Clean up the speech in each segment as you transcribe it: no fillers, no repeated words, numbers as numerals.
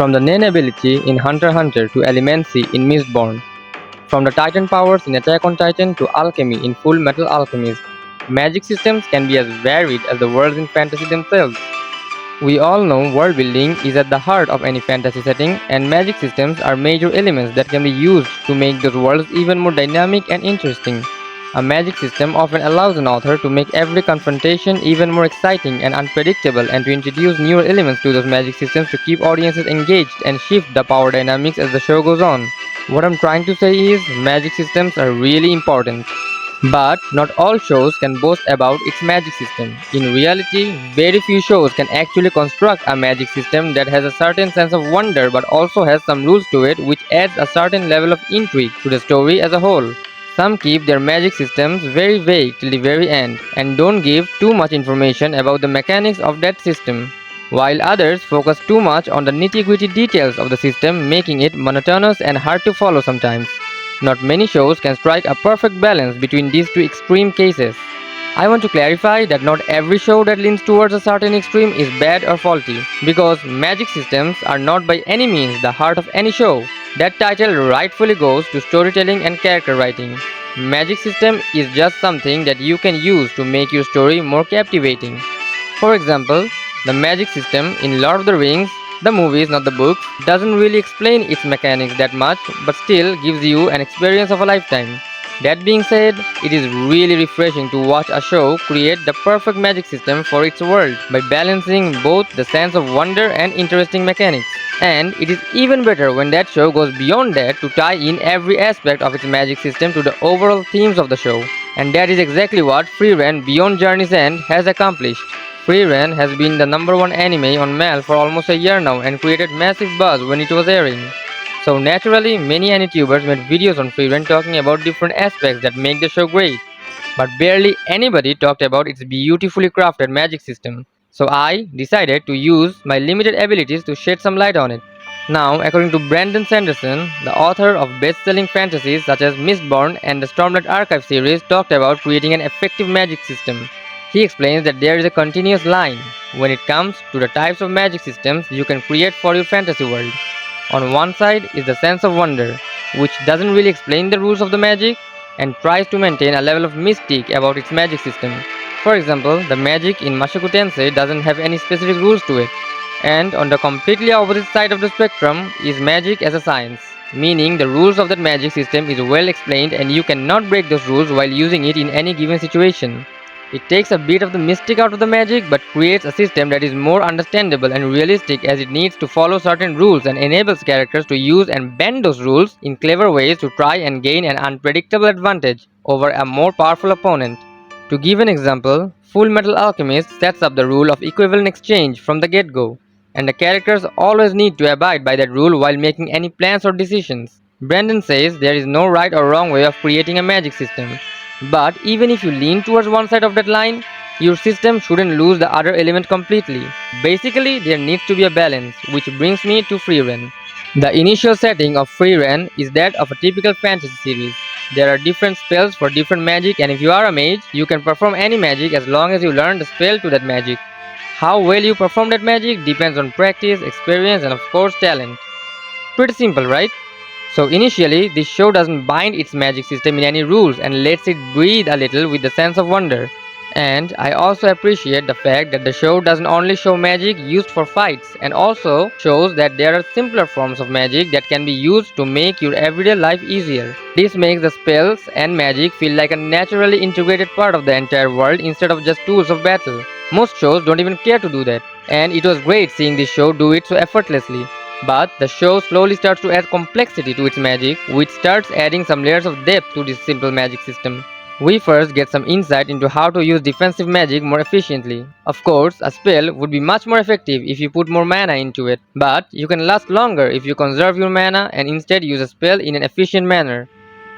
From the Nen ability in Hunter x Hunter to Elemency in Mistborn, from the Titan powers in Attack on Titan to alchemy in Full Metal Alchemist, magic systems can be as varied as the worlds in fantasy themselves. We all know world building is at the heart of any fantasy setting, and magic systems are major elements that can be used to make those worlds even more dynamic and interesting. A magic system often allows an author to make every confrontation even more exciting and unpredictable, and to introduce newer elements to those magic systems to keep audiences engaged and shift the power dynamics as the show goes on. What I'm trying to say is, magic systems are really important. But not all shows can boast about its magic system. In reality, very few shows can actually construct a magic system that has a certain sense of wonder but also has some rules to it which adds a certain level of intrigue to the story as a whole. Some keep their magic systems very vague till the very end and don't give too much information about the mechanics of that system, while others focus too much on the nitty-gritty details of the system, making it monotonous and hard to follow sometimes. Not many shows can strike a perfect balance between these two extreme cases. I want to clarify that not every show that leans towards a certain extreme is bad or faulty, because magic systems are not by any means the heart of any show. That title rightfully goes to storytelling and character writing. Magic system is just something that you can use to make your story more captivating. For example, the magic system in Lord of the Rings, the movies, not the books, doesn't really explain its mechanics that much, but still gives you an experience of a lifetime. That being said, it is really refreshing to watch a show create the perfect magic system for its world by balancing both the sense of wonder and interesting mechanics. And it is even better when that show goes beyond that to tie in every aspect of its magic system to the overall themes of the show. And that is exactly what Frieren Beyond Journey's End has accomplished. Frieren has been the #1 anime on Mal for almost a year now and created massive buzz when it was airing. So naturally, many YouTubers made videos on Frieren talking about different aspects that make the show great, but barely anybody talked about its beautifully crafted magic system. So I decided to use my limited abilities to shed some light on it. Now, according to Brandon Sanderson, the author of best-selling fantasies such as Mistborn and the Stormlight Archive series, talked about creating an effective magic system. He explains that there is a continuous line when it comes to the types of magic systems you can create for your fantasy world. On one side is the sense of wonder, which doesn't really explain the rules of the magic and tries to maintain a level of mystique about its magic system. For example, the magic in Mushoku Tensei doesn't have any specific rules to it. And on the completely opposite side of the spectrum is magic as a science, meaning the rules of that magic system is well explained and you cannot break those rules while using it in any given situation. It takes a bit of the mystic out of the magic but creates a system that is more understandable and realistic as it needs to follow certain rules and enables characters to use and bend those rules in clever ways to try and gain an unpredictable advantage over a more powerful opponent. To give an example, Full Metal Alchemist sets up the rule of equivalent exchange from the get-go, and the characters always need to abide by that rule while making any plans or decisions. Brandon says there is no right or wrong way of creating a magic system, but even if you lean towards one side of that line, your system shouldn't lose the other element completely. Basically, there needs to be a balance, which brings me to Frieren. The initial setting of Frieren is that of a typical fantasy series. There are different spells for different magic, and if you are a mage, you can perform any magic as long as you learn the spell to that magic. How well you perform that magic depends on practice, experience, and of course talent. Pretty simple, right? So initially, this show doesn't bind its magic system in any rules and lets it breathe a little with the sense of wonder. And I also appreciate the fact that the show doesn't only show magic used for fights and also shows that there are simpler forms of magic that can be used to make your everyday life easier. This makes the spells and magic feel like a naturally integrated part of the entire world instead of just tools of battle. Most shows don't even care to do that, and it was great seeing this show do it so effortlessly. But the show slowly starts to add complexity to its magic, which starts adding some layers of depth to this simple magic system. We first get some insight into how to use defensive magic more efficiently. Of course, a spell would be much more effective if you put more mana into it, but you can last longer if you conserve your mana and instead use a spell in an efficient manner.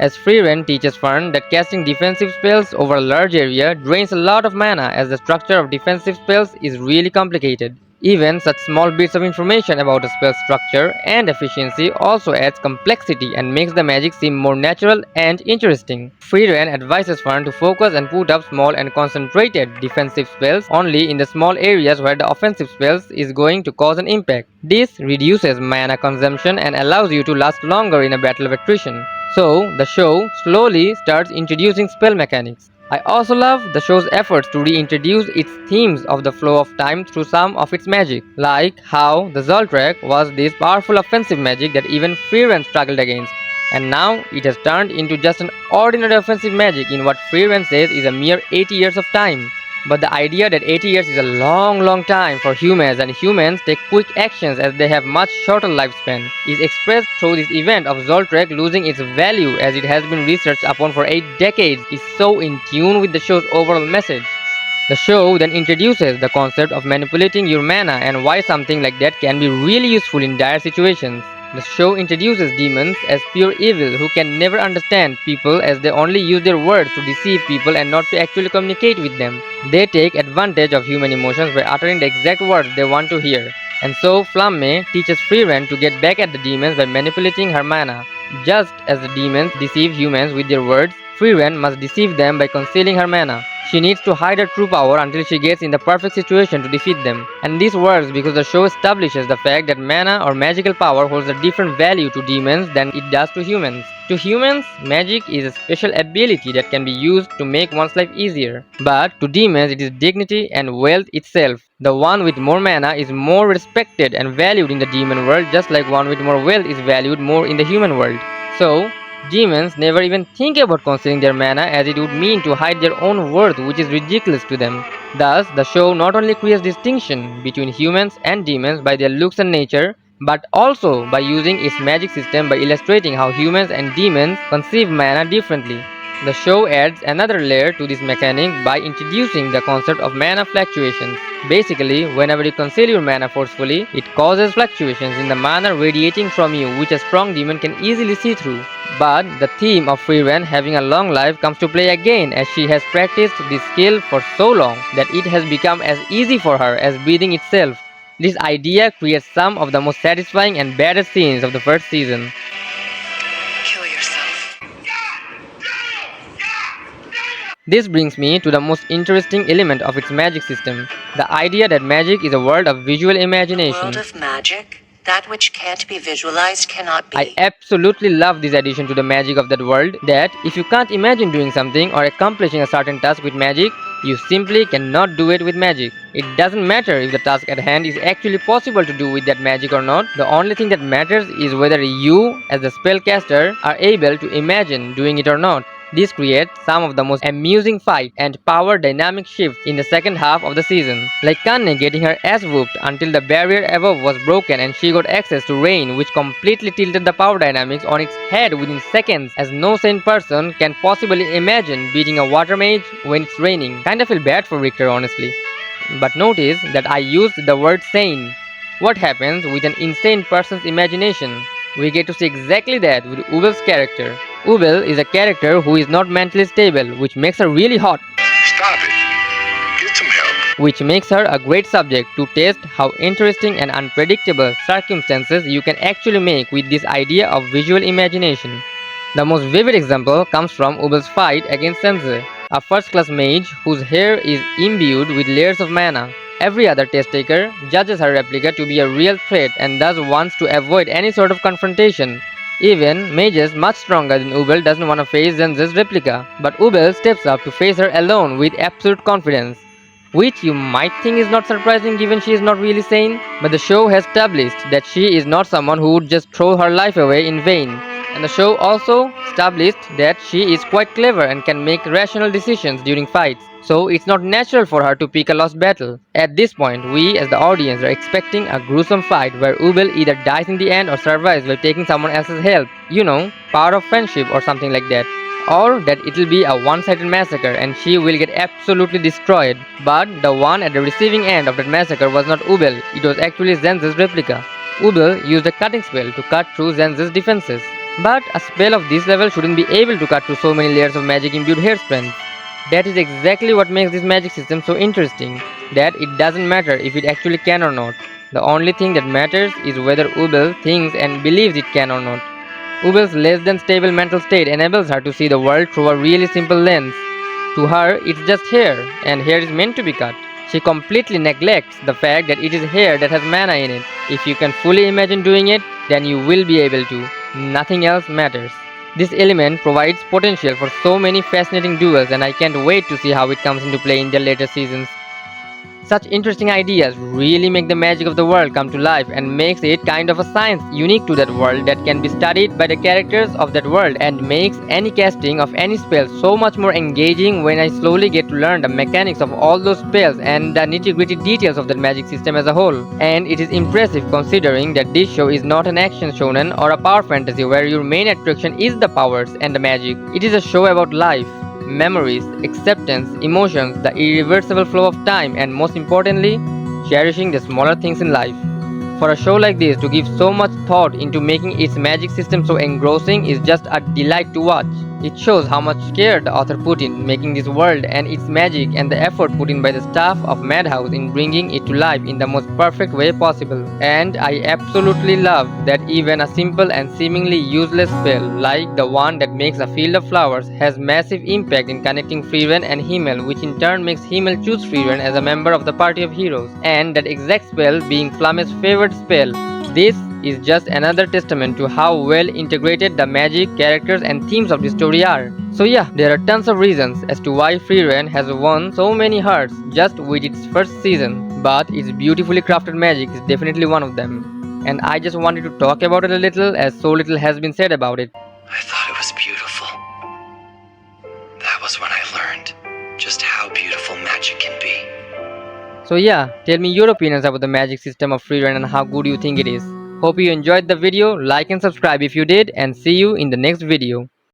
As Frieren teaches Fern that casting defensive spells over a large area drains a lot of mana as the structure of defensive spells is really complicated. Even such small bits of information about a spell's structure and efficiency also adds complexity and makes the magic seem more natural and interesting. Frieren advises Fern to focus and put up small and concentrated defensive spells only in the small areas where the offensive spells is going to cause an impact. This reduces mana consumption and allows you to last longer in a battle of attrition. So, the show slowly starts introducing spell mechanics. I also love the show's efforts to reintroduce its themes of the flow of time through some of its magic, like how the Zoltrek was this powerful offensive magic that even Frieren struggled against, and now it has turned into just an ordinary offensive magic in what Frieren says is a mere 80 years of time. But the idea that 80 years is a long time for humans and humans take quick actions as they have much shorter lifespan is expressed through this event of Zoltrek losing its value as it has been researched upon for 8 decades is so in tune with the show's overall message. The show then introduces the concept of manipulating your mana and why something like that can be really useful in dire situations. The show introduces demons as pure evil who can never understand people as they only use their words to deceive people and not to actually communicate with them. They take advantage of human emotions by uttering the exact words they want to hear. And so Flamme teaches Frieren to get back at the demons by manipulating her mana. Just as the demons deceive humans with their words, Frieren must deceive them by concealing her mana. She needs to hide her true power until she gets in the perfect situation to defeat them. And this works because the show establishes the fact that mana or magical power holds a different value to demons than it does to humans. To humans, magic is a special ability that can be used to make one's life easier. But to demons, it is dignity and wealth itself. The one with more mana is more respected and valued in the demon world, just like one with more wealth is valued more in the human world. So, demons never even think about concealing their mana as it would mean to hide their own worth, which is ridiculous to them. Thus, the show not only creates distinction between humans and demons by their looks and nature, but also by using its magic system by illustrating how humans and demons conceive mana differently. The show adds another layer to this mechanic by introducing the concept of mana fluctuations. Basically, whenever you conceal your mana forcefully, it causes fluctuations in the mana radiating from you which a strong demon can easily see through. But the theme of Frieren having a long life comes to play again as she has practiced this skill for so long that it has become as easy for her as breathing itself. This idea creates some of the most satisfying and baddest scenes of the first season. Kill yourself. This brings me to the most interesting element of its magic system, the idea that magic is a world of visual imagination. World of magic? That which can't be visualized cannot be. I absolutely love this addition to the magic of that world, that if you can't imagine doing something or accomplishing a certain task with magic, you simply cannot do it with magic. It doesn't matter if the task at hand is actually possible to do with that magic or not. The only thing that matters is whether you, as the spellcaster, are able to imagine doing it or not. This creates some of the most amusing fight and power dynamic shifts in the second half of the season, like Kanne getting her ass whooped until the barrier above was broken and she got access to rain, which completely tilted the power dynamics on its head within seconds, as no sane person can possibly imagine beating a water mage when it's raining. Kinda feel bad for Richter, honestly. But notice that I used the word sane. What happens with an insane person's imagination? We get to see exactly that with Ubel's character. Ubel is a character who is not mentally stable, which makes her really hot. Stop it. Get some help. Which makes her a great subject to test how interesting and unpredictable circumstances you can actually make with this idea of visual imagination. The most vivid example comes from Ubel's fight against Sense, a first-class mage whose hair is imbued with layers of mana. Every other test taker judges her replica to be a real threat and thus wants to avoid any sort of confrontation. Even mages much stronger than Ubel doesn't want to face Zenze's replica, but Ubel steps up to face her alone with absolute confidence. Which you might think is not surprising given she is not really sane, but the show has established that she is not someone who would just throw her life away in vain. And the show also established that she is quite clever and can make rational decisions during fights, so it's not natural for her to pick a lost battle. At this point, we as the audience are expecting a gruesome fight where Ubel either dies in the end or survives by taking someone else's help, power of friendship or something like that. Or that it'll be a one-sided massacre and she will get absolutely destroyed. But the one at the receiving end of that massacre was not Ubel, it was actually Zenze's replica. Ubel used a cutting spell to cut through Zenze's defenses. But a spell of this level shouldn't be able to cut through so many layers of magic imbued hair strands. That is exactly what makes this magic system so interesting. that it doesn't matter if it actually can or not. The only thing that matters is whether Ubel thinks and believes it can or not. Ubel's less than stable mental state enables her to see the world through a really simple lens. To her, it's just hair, and hair is meant to be cut. She completely neglects the fact that it is hair that has mana in it. If you can fully imagine doing it, then you will be able to. Nothing else matters. This element provides potential for so many fascinating duels, and I can't wait to see how it comes into play in the later seasons. Such interesting ideas really make the magic of the world come to life and makes it kind of a science unique to that world that can be studied by the characters of that world and makes any casting of any spell so much more engaging when I slowly get to learn the mechanics of all those spells and the nitty-gritty details of that magic system as a whole. And it is impressive considering that this show is not an action shonen or a power fantasy where your main attraction is the powers and the magic. It is a show about life, memories, acceptance, emotions, the irreversible flow of time, and most importantly, cherishing the smaller things in life. For a show like this to give so much thought into making its magic system so engrossing is just a delight to watch. It shows how much care the author put in making this world and its magic and the effort put in by the staff of Madhouse in bringing it to life in the most perfect way possible. And I absolutely love that even a simple and seemingly useless spell like the one that makes a field of flowers has massive impact in connecting Frieren and Himmel, which in turn makes Himmel choose Frieren as a member of the party of heroes, and that exact spell being Flamme's favorite spell. This is just another testament to how well integrated the magic, characters, and themes of the story are. So yeah, there are tons of reasons as to why Frieren has won so many hearts just with its first season, but its beautifully crafted magic is definitely one of them. And I just wanted to talk about it a little as so little has been said about it. I thought it was beautiful. That was when I learned just how beautiful magic can be. So yeah, tell me your opinions about the magic system of Frieren and how good you think it is. Hope you enjoyed the video, like and subscribe if you did, and see you in the next video.